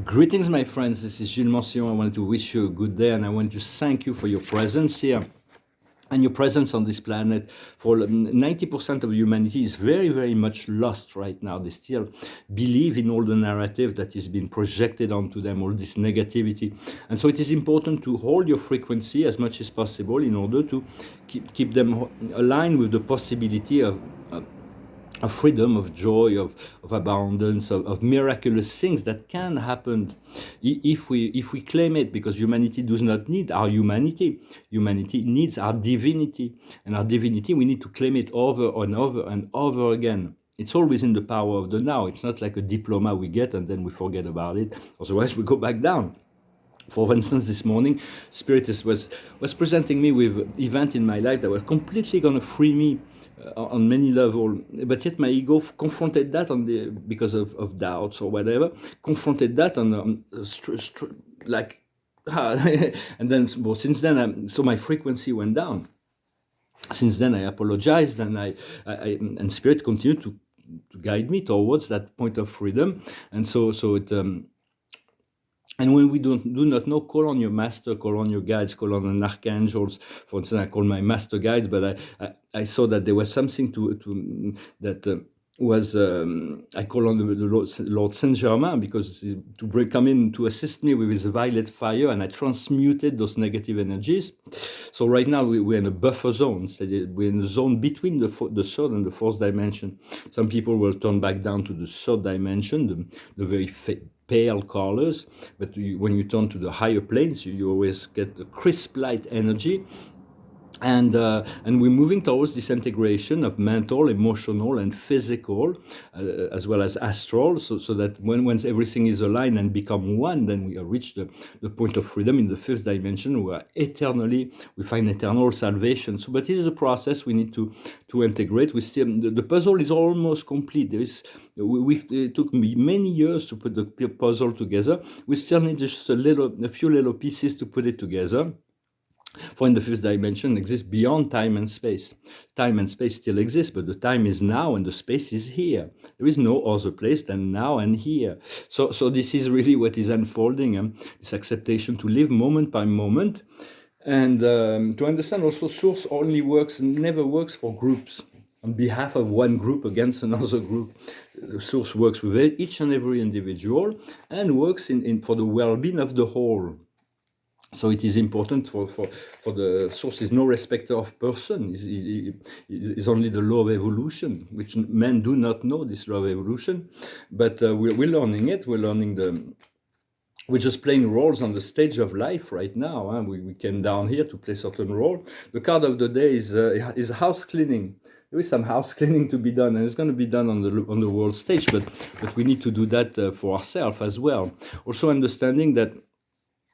Greetings, my friends. This is Gilles Mancion. I want to wish you a good day, and I want to thank you for your presence here and your presence on this planet. For 90% of humanity is very, very much lost right now. They still believe in all the narrative that is being projected onto them, all this negativity. And so it is important to hold your frequency as much as possible in order to keep them aligned with the possibility of freedom, of joy, of abundance, of miraculous things that can happen if we claim it, because humanity does not need our humanity. Humanity needs our divinity, and our divinity, we need to claim it over and over and over again. It's always in the power of the now. It's not like a diploma we get and then we forget about it. Otherwise, we go back down. For instance, this morning, Spirit was presenting me with event in my life that were completely going to free me on many levels, but yet my ego confronted that because of doubts or whatever, confronted that like, and then since then, so my frequency went down. Since then, I apologized, and and Spirit continued to guide me towards that point of freedom, and so it. And when we do not know, call on your master, call on your guides, call on an archangels. For instance, I call my master guides, but I saw that there was something I call on the Lord Saint Germain, because come in to assist me with his violet fire, and I transmuted those negative energies. So right now we're in a buffer zone. So we're in the zone between the third and the fourth dimension. Some people will turn back down to the third dimension, the very pale colors, but when you turn to the higher planes, you always get the crisp light energy. And we're moving towards this integration of mental, emotional, and physical, as well as astral, so that once everything is aligned and become one, then we reach the point of freedom in the fifth dimension, where we find eternal salvation. So, but it is a process we need to integrate. We still, the puzzle is almost complete. It took me many years to put the puzzle together. We still need just a few little pieces to put it together. For in the fifth dimension exists beyond time and space. Time and space still exist, but the time is now and the space is here. There is no other place than now and here. So this is really what is unfolding, this acceptation to live moment by moment, and to understand also source only never works for groups, on behalf of one group against another group. The source works with each and every individual and works for the well-being of the whole. So it is important for the source is no respecter of person, is only the law of evolution, which men do not know, this law of evolution, but we're learning it. We're just playing roles on the stage of life right now. We came down here to play certain role. The card of the day is house cleaning. There is some house cleaning to be done, and it's going to be done on the world stage, but we need to do that for ourselves as well. Also understanding that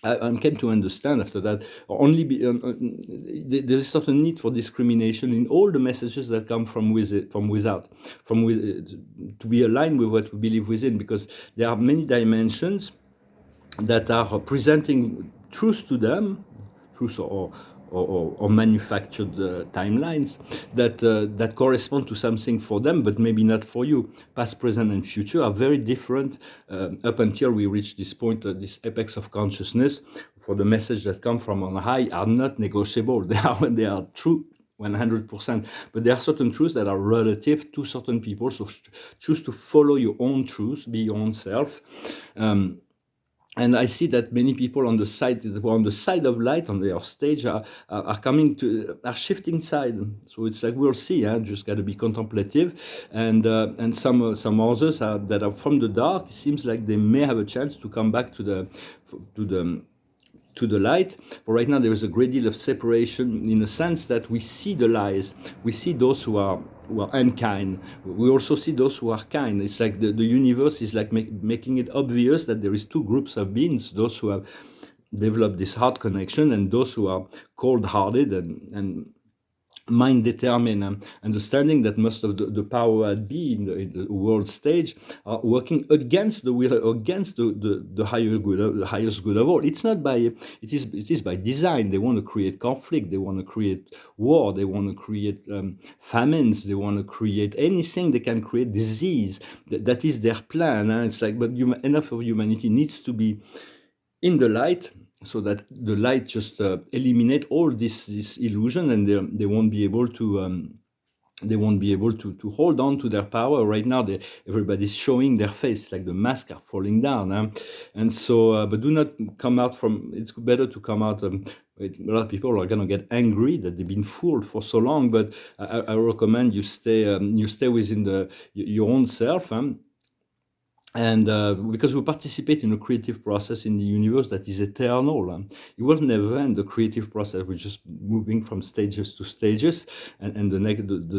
I came to understand after that there is certain need for discrimination in all the messages that come from without, to be aligned with what we believe within, because there are many dimensions that are presenting truth to them, truth or manufactured timelines that correspond to something for them, but maybe not for you. Past, present, and future are very different up until we reach this point, this apex of consciousness. For the message that come from on high are not negotiable. They are true 100%, but there are certain truths that are relative to certain people. So choose to follow your own truth, be your own self. And I see that many people on the side of light, on their stage, are shifting side. So it's like, we'll see. Just got to be contemplative, and some others that are from the dark. It seems like they may have a chance to come back to the light. But right now there is a great deal of separation, in the sense that we see the lies, we see those who are unkind, we also see those who are kind. It's like the universe is like making it obvious that there is two groups of beings: those who have developed this heart connection, and those who are cold-hearted and mind determined, understanding that most of the power at be in the world stage are working against the will, against the higher good, the highest good of all. It's not by it is by design. They want to create conflict, they want to create war, they want to create famines, they want to create anything they can create, disease. That is their plan. It's like, but enough of humanity needs to be in the light, so that the light just eliminate all this illusion, and they won't be able to hold on to their power. Right now everybody's showing their face, like the masks are falling down, and so but do not come out from, it's better to come out, a lot of people are going to get angry that they've been fooled for so long, but I recommend you stay within your own self, and because we participate in a creative process in the universe that is eternal, it will never end. The creative process, we're just moving from stages to stages, and the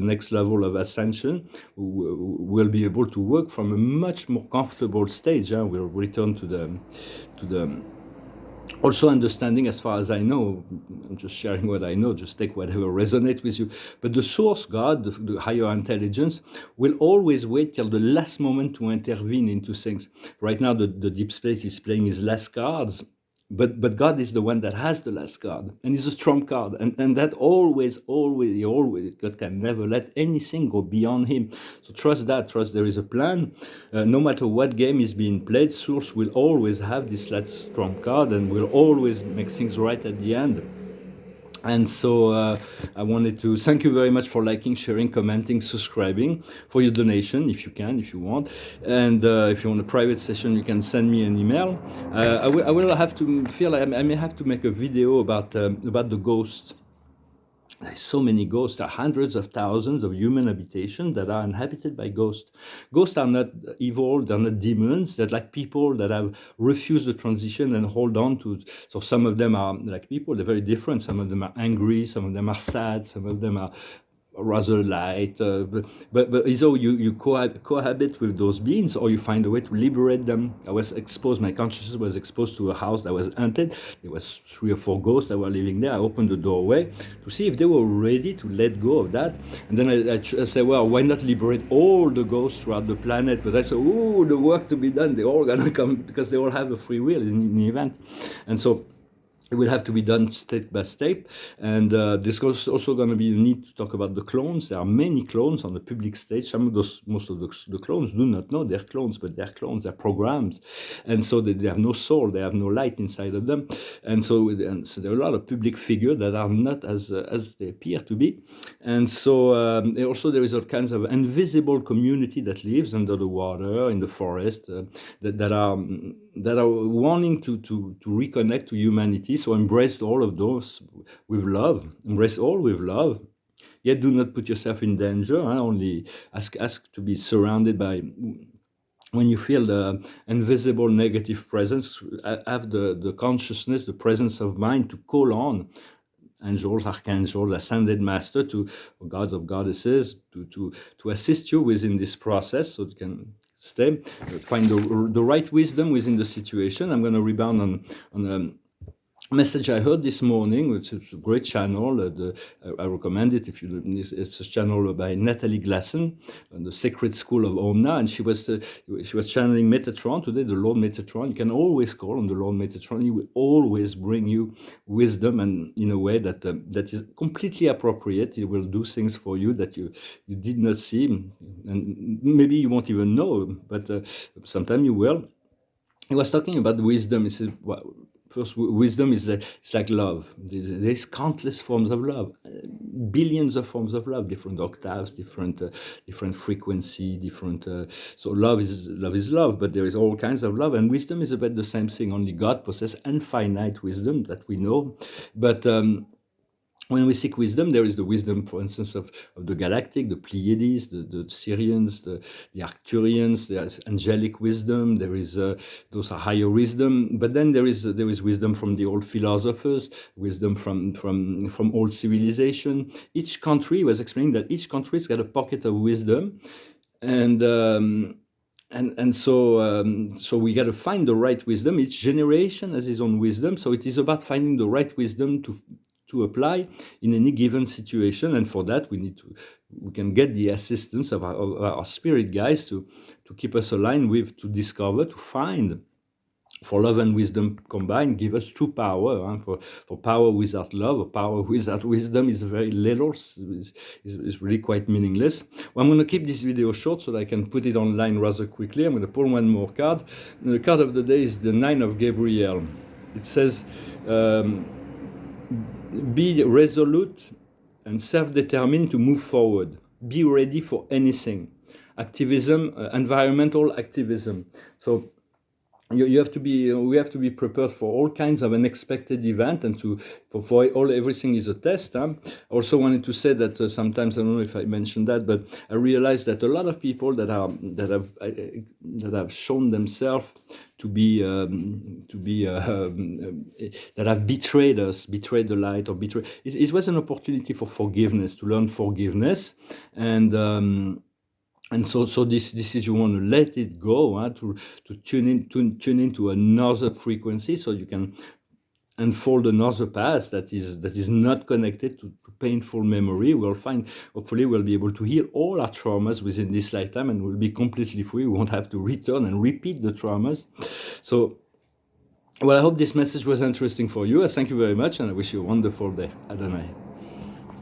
next level of ascension, we'll be able to work from a much more comfortable stage. We'll return to the also understanding, as far as I know, I'm just sharing what I know, just take whatever resonates with you, but the source God, the higher intelligence, will always wait till the last moment to intervene into things. Right now the deep space is playing his last cards, but God is the one that has the last card, and he's a trump card, and that always, God can never let anything go beyond him. So trust there is a plan. No matter what game is being played, Source will always have this last trump card, and will always make things right at the end. And so I wanted to thank you very much for liking, sharing, commenting, subscribing, for your donation, if you want. And if you want a private session, you can send me an email. I will have to feel like I may have to make a video about the ghosts. There's so many ghosts. There are hundreds of thousands of human habitations that are inhabited by ghosts. Ghosts are not evil, they're not demons, they're like people that have refused the transition and hold on to. So some of them are like people, they're very different. Some of them are angry, some of them are sad, some of them are rather light, but so you cohabit with those beings, or you find a way to liberate them. My consciousness was exposed to a house that was haunted. There was 3 or 4 ghosts that were living there. I opened the doorway to see if they were ready to let go of that, and then I said, well, why not liberate all the ghosts throughout the planet? But I said, oh, the work to be done, they're all gonna come, because they all have a free will in the event, and so it will have to be done step by step. And there's also going to be the need to talk about the clones. There are many clones on the public stage. Most of the clones do not know they're clones, but they're clones, they're programs. And so they have no soul, they have no light inside of them. And so there are a lot of public figures that are not as they appear to be. And so also there is all kinds of invisible community that lives under the water, in the forest, that are wanting to reconnect to humanity. So embrace all of those with love. Embrace all with love. Yet do not put yourself in danger. Only ask to be surrounded by. When you feel the invisible negative presence, have the consciousness, the presence of mind to call on angels, archangels, ascended master, to gods of goddesses, to assist you within this process, so you can stay, find the right wisdom within the situation. I'm going to rebound on message I heard this morning, which is a great channel. I recommend it if you. It's a channel by Natalie Glasson, the Sacred School of Omna, and she was channeling Metatron today, the Lord Metatron. You can always call on the Lord Metatron; he will always bring you wisdom, and in a way that that is completely appropriate. He will do things for you that you did not see, and maybe you won't even know, but sometime you will. He was talking about wisdom. He said, well, first, wisdom is it's like love. There's countless forms of love, billions of forms of love, different octaves, different frequency, different. So love is love, but there is all kinds of love, and wisdom is about the same thing. Only God possesses infinite wisdom that we know, but. When we seek wisdom, there is the wisdom, for instance, of the galactic, the Pleiades, the Syrians, the Arcturians. There is angelic wisdom. There is those are higher wisdom. But then there is wisdom from the old philosophers, wisdom from old civilization. Each country was explaining that each country's got a pocket of wisdom, and so we got to find the right wisdom. Each generation has its own wisdom. So it is about finding the right wisdom to to apply in any given situation. And for that, we can get the assistance of our spirit guides to keep us aligned with, to discover, to find. For love and wisdom combined, give us true power. For power without love, or power without wisdom is very little, is really quite meaningless. Well, I'm going to keep this video short so that I can put it online rather quickly. I'm going to pull one more card. And the card of the day is the 9 of Gabriel. It says, be resolute and self-determined to move forward. Be ready for anything. Activism, environmental activism. So you have to be, we have to be prepared for all kinds of unexpected event, and everything is a test. Huh? I also wanted to say that sometimes, I don't know if I mentioned that, but I realized that a lot of people that have shown themselves to be that have betrayed us, betrayed the light, or betrayed. It was an opportunity for forgiveness, to learn forgiveness, and so this is, you want to let it go, to tune into another frequency, so you can unfold another path that is not connected to painful memory. Hopefully we'll be able to heal all our traumas within this lifetime, and we'll be completely free. We won't have to return and repeat the traumas. So, well, I hope this message was interesting for you. I thank you very much, and I wish you a wonderful day. Adonai.